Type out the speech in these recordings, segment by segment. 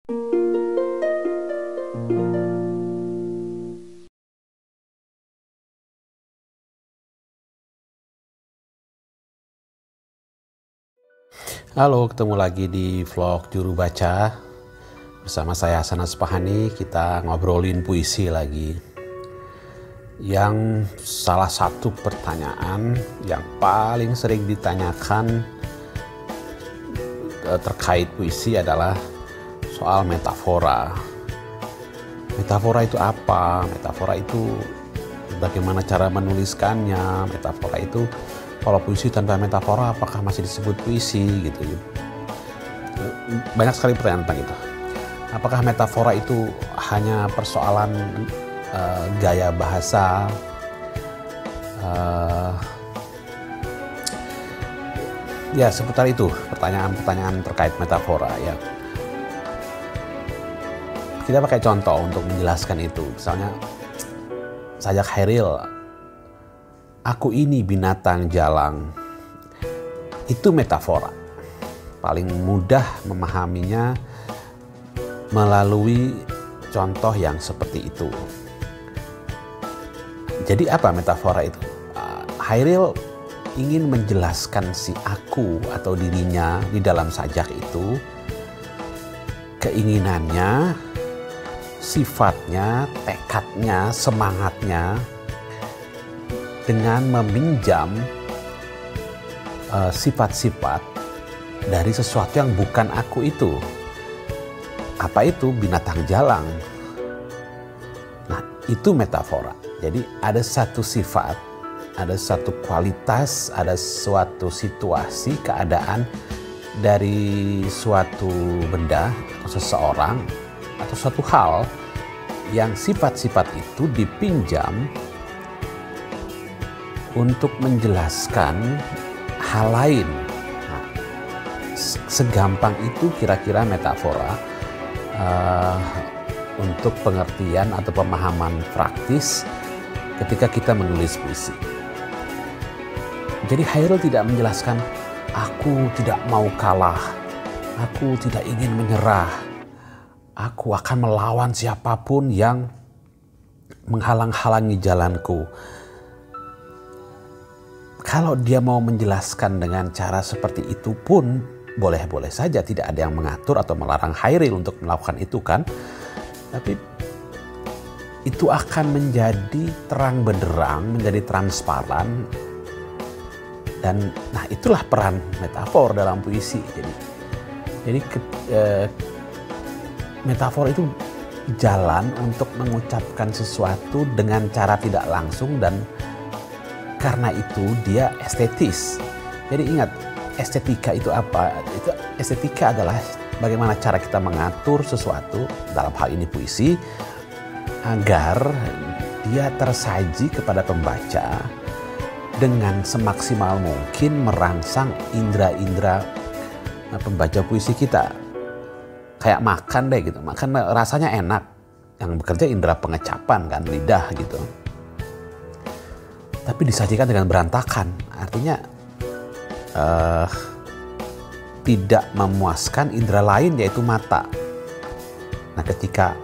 Halo, ketemu lagi di vlog Juru Baca. Bersama saya Hasan Aspahani, kita ngobrolin puisi lagi. Yang salah satu pertanyaan yang paling sering ditanyakan terkait puisi adalah soal metafora. Metafora itu apa? Metafora itu bagaimana cara menuliskannya? Metafora itu, kalau puisi tanpa metafora apakah masih disebut puisi gitu. Banyak sekali pertanyaan tentang itu. Apakah metafora itu hanya persoalan gaya bahasa? Ya seputar itu pertanyaan-pertanyaan terkait metafora ya. Kita pakai contoh untuk menjelaskan itu. Misalnya Sajak Khairil, aku ini binatang jalang. Itu metafora. Paling mudah memahaminya melalui contoh yang seperti itu. Jadi apa metafora itu? Khairil ingin menjelaskan si aku atau dirinya di dalam sajak itu, keinginannya, sifatnya, tekadnya, semangatnya, dengan meminjam sifat-sifat dari sesuatu yang bukan aku itu. Apa itu? Binatang jalang. Nah, itu metafora. Jadi ada satu sifat, ada satu kualitas, ada suatu situasi, keadaan dari suatu benda atau seseorang atau suatu hal yang sifat-sifat itu dipinjam untuk menjelaskan hal lain. Nah, segampang itu kira-kira metafora untuk pengertian atau pemahaman praktis ketika kita menulis puisi. Jadi Khairil tidak menjelaskan, aku tidak mau kalah, aku tidak ingin menyerah, aku akan melawan siapapun yang menghalang-halangi jalanku. Kalau dia mau menjelaskan dengan cara seperti itu pun boleh-boleh saja, tidak ada yang mengatur atau melarang Khairil untuk melakukan itu kan. Tapi itu akan menjadi terang benderang, menjadi transparan. Dan nah itulah peran metafor dalam puisi. Jadi metafor itu jalan untuk mengucapkan sesuatu dengan cara tidak langsung, dan karena itu dia estetis. Jadi ingat, estetika itu apa? Estetika adalah bagaimana cara kita mengatur sesuatu, dalam hal ini puisi, agar dia tersaji kepada pembaca dengan semaksimal mungkin merangsang indera-indera pembaca puisi kita. Kayak makan deh gitu, makan rasanya enak. Yang bekerja indera pengecapan kan, lidah gitu. Tapi disajikan dengan berantakan, artinya tidak memuaskan indera lain, yaitu mata. Nah, ketika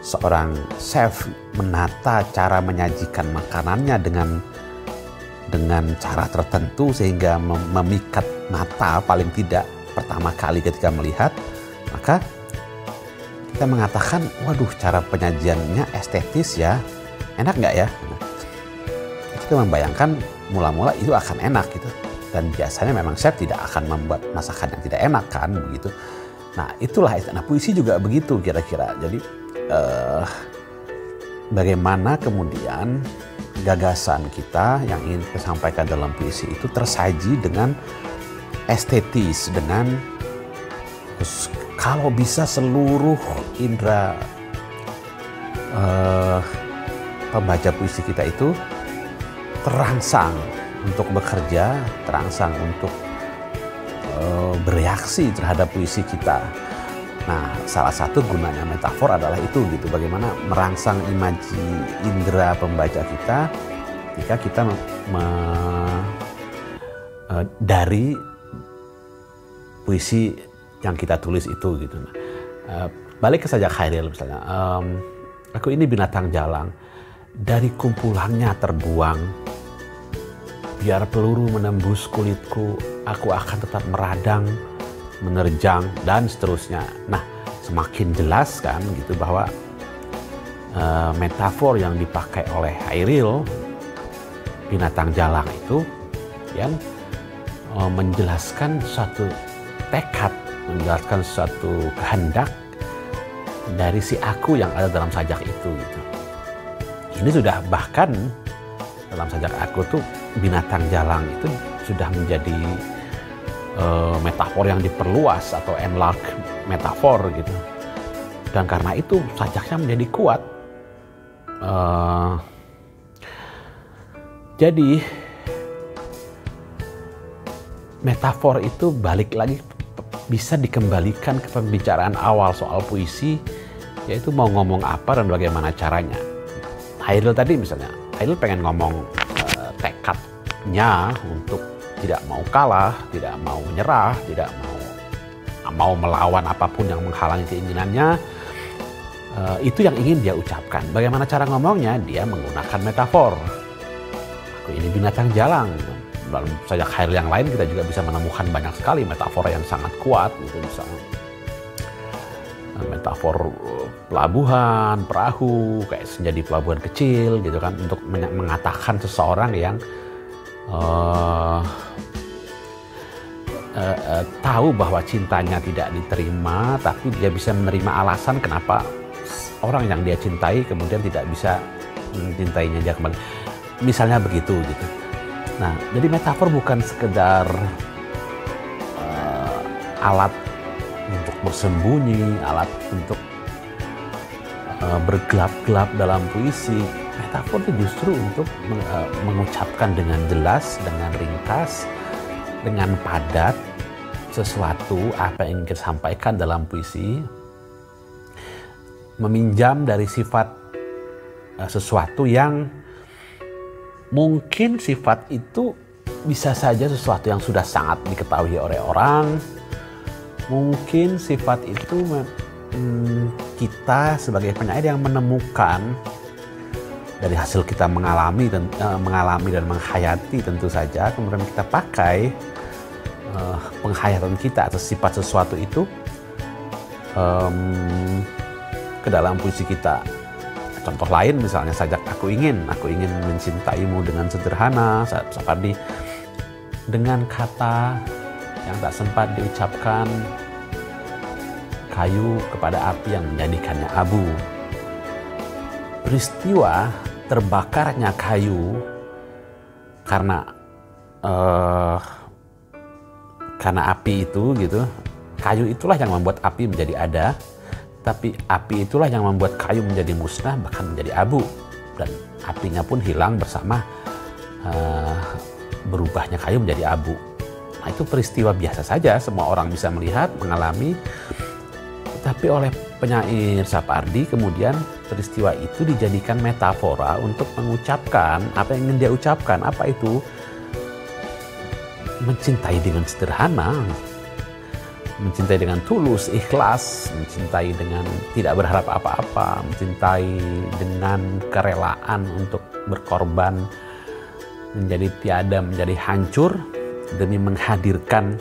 seorang chef menata cara menyajikan makanannya dengan cara tertentu sehingga memikat mata paling tidak pertama kali ketika melihat, maka kita mengatakan, waduh, cara penyajiannya estetis ya, enak nggak ya? Kita membayangkan mula-mula itu akan enak gitu, dan biasanya memang chef tidak akan membuat masakan yang tidak enak kan begitu. Nah itulah, nah puisi juga begitu kira-kira. Jadi bagaimana kemudian gagasan kita yang ingin kita sampaikan dalam puisi itu tersaji dengan estetis, dengan kalau bisa seluruh indera pembaca puisi kita itu terangsang untuk bekerja, terangsang untuk bereaksi terhadap puisi kita. Nah, salah satu gunanya metafor adalah itu gitu, bagaimana merangsang imaji indera pembaca kita ketika kita dari puisi yang kita tulis itu gitu. Balik ke sajak Khairil misalnya, aku ini binatang jalang, dari kumpulannya terbuang, biar peluru menembus kulitku, aku akan tetap meradang, menerjang, dan seterusnya. Nah, semakin jelas kan gitu bahwa metafor yang dipakai oleh Khairil, binatang jalang itu, yang menjelaskan suatu tekad, menjelaskan suatu kehendak dari si aku yang ada dalam sajak itu gitu. Ini sudah bahkan dalam sajak aku tuh binatang jalang itu sudah menjadi metafor yang diperluas atau enlarge metafor gitu. Dan karena itu sajaknya menjadi kuat. Jadi metafor itu balik lagi bisa dikembalikan ke pembicaraan awal soal puisi, yaitu mau ngomong apa dan bagaimana caranya. Khairil tadi misalnya, Khairil pengen ngomong tekadnya untuk tidak mau kalah, tidak mau menyerah, tidak mau melawan apapun yang menghalangi keinginannya. Itu yang ingin dia ucapkan. Bagaimana cara ngomongnya? Dia menggunakan metafor. Aku ini binatang jalang. Dalam sajak Khairil yang lain kita juga bisa menemukan banyak sekali metafor yang sangat kuat gitu, misalnya metafor pelabuhan, perahu kayak menjadi pelabuhan kecil gitu kan, untuk mengatakan seseorang yang tahu bahwa cintanya tidak diterima, tapi dia bisa menerima alasan kenapa orang yang dia cintai kemudian tidak bisa mencintainya dia kembali, misalnya begitu gitu. Nah, jadi metafor bukan sekedar alat untuk bersembunyi, alat untuk bergelap-gelap dalam puisi. Metafor itu justru untuk mengucapkan dengan jelas, dengan ringkas, dengan padat sesuatu apa yang ingin kita sampaikan dalam puisi, meminjam dari sifat sesuatu yang mungkin sifat itu bisa saja sesuatu yang sudah sangat diketahui oleh orang. Mungkin sifat itu kita sebagai penyair yang menemukan dari hasil kita mengalami dan menghayati tentu saja. Kemudian kita pakai penghayatan kita atas sifat sesuatu itu ke dalam puisi kita. Contoh lain misalnya sajak aku ingin mencintaimu dengan sederhana, seperti dengan kata yang tak sempat diucapkan, kayu kepada api yang menjadikannya abu. Peristiwa terbakarnya kayu karena api itu gitu, kayu itulah yang membuat api menjadi ada. Tapi api itulah yang membuat kayu menjadi musnah, bahkan menjadi abu. Dan apinya pun hilang bersama berubahnya kayu menjadi abu. Nah, itu peristiwa biasa saja, semua orang bisa melihat, mengalami. Tapi oleh penyair Sapardi kemudian peristiwa itu dijadikan metafora untuk mengucapkan apa yang ingin dia ucapkan. Apa itu? Mencintai dengan sederhana, mencintai dengan tulus, ikhlas, mencintai dengan tidak berharap apa-apa, mencintai dengan kerelaan untuk berkorban, menjadi tiada, menjadi hancur demi menghadirkan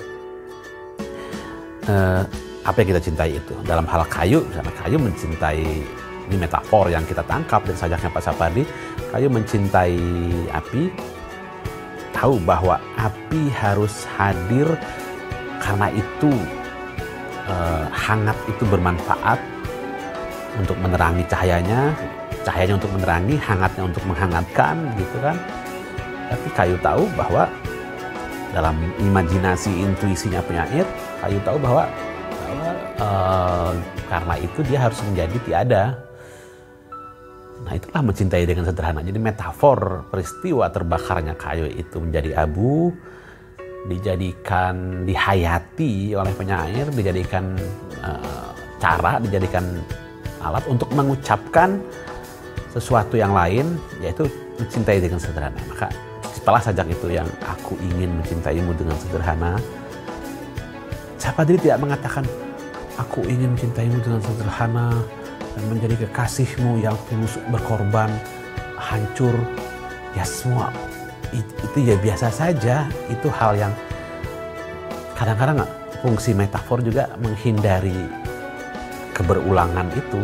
apa yang kita cintai itu. Dalam hal kayu, misalnya kayu mencintai, ini metafor yang kita tangkap dari sajaknya Pak Sapardi, kayu mencintai api, tahu bahwa api harus hadir karena itu hangat itu bermanfaat untuk menerangi cahayanya untuk menerangi, hangatnya untuk menghangatkan gitu kan. Tapi kayu tahu bahwa dalam imajinasi intuisinya penyair, kayu tahu bahwa karena itu dia harus menjadi tiada. Nah, itulah mencintai dengan sederhana. Jadi metafor peristiwa terbakarnya kayu itu menjadi abu, dijadikan, dihayati oleh penyair, dijadikan dijadikan alat untuk mengucapkan sesuatu yang lain, yaitu mencintai dengan sederhana. Maka setelah sajak itu yang aku ingin mencintaimu dengan sederhana, Sapardi tidak mengatakan aku ingin mencintaimu dengan sederhana dan menjadi kekasihmu yang tulus berkorban, hancur. Ya semua itu ya biasa saja. Itu hal yang kadang-kadang fungsi metafor juga menghindari keberulangan itu.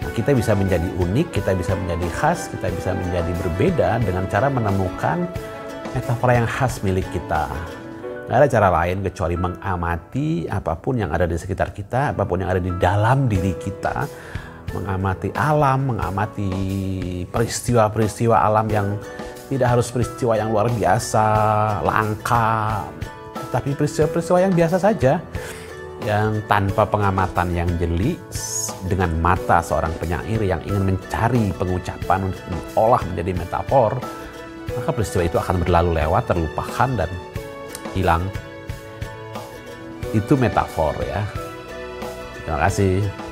Nah, kita bisa menjadi unik, kita bisa menjadi khas, kita bisa menjadi berbeda dengan cara menemukan metafora yang khas milik kita. Nggak ada cara lain kecuali mengamati apapun yang ada di sekitar kita, apapun yang ada di dalam diri kita, mengamati alam, mengamati peristiwa-peristiwa alam yang tidak harus peristiwa yang luar biasa, langka, tapi peristiwa-peristiwa yang biasa saja, yang tanpa pengamatan yang jeli, dengan mata seorang penyair yang ingin mencari pengucapan untuk mengolah menjadi metafor, maka peristiwa itu akan berlalu lewat, terlupakan, dan hilang. Itu metafor ya. Terima kasih.